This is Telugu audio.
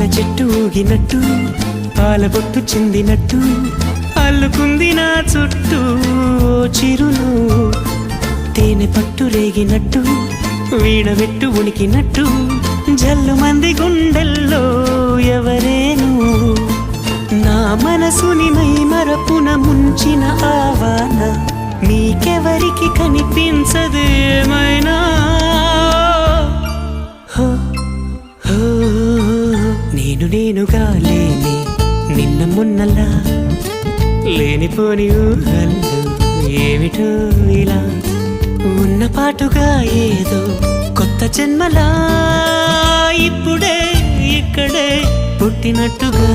పూల చెట్టు ఊగినట్టు పాల బొట్టు చిందినట్టు అల్లుకుంది నా చుట్టూ చిరును తేనె పట్టు రేగినట్టు వీడబెట్టు ఉనికినట్టు జల్లు మంది గుండెల్లో ఎవరేను నా మనసుని మై మరపున ముంచిన ఆవాన నీకెవరికి కనిపించదు ఏమైనా నేనుగా లేని నిన్న మొన్నలా లేనిపోని ఊహల్లో ఏమిటో ఇలా ఉన్న పాటుగా ఏదో కొత్త జన్మలా ఇప్పుడే ఇక్కడే పుట్టినట్టుగా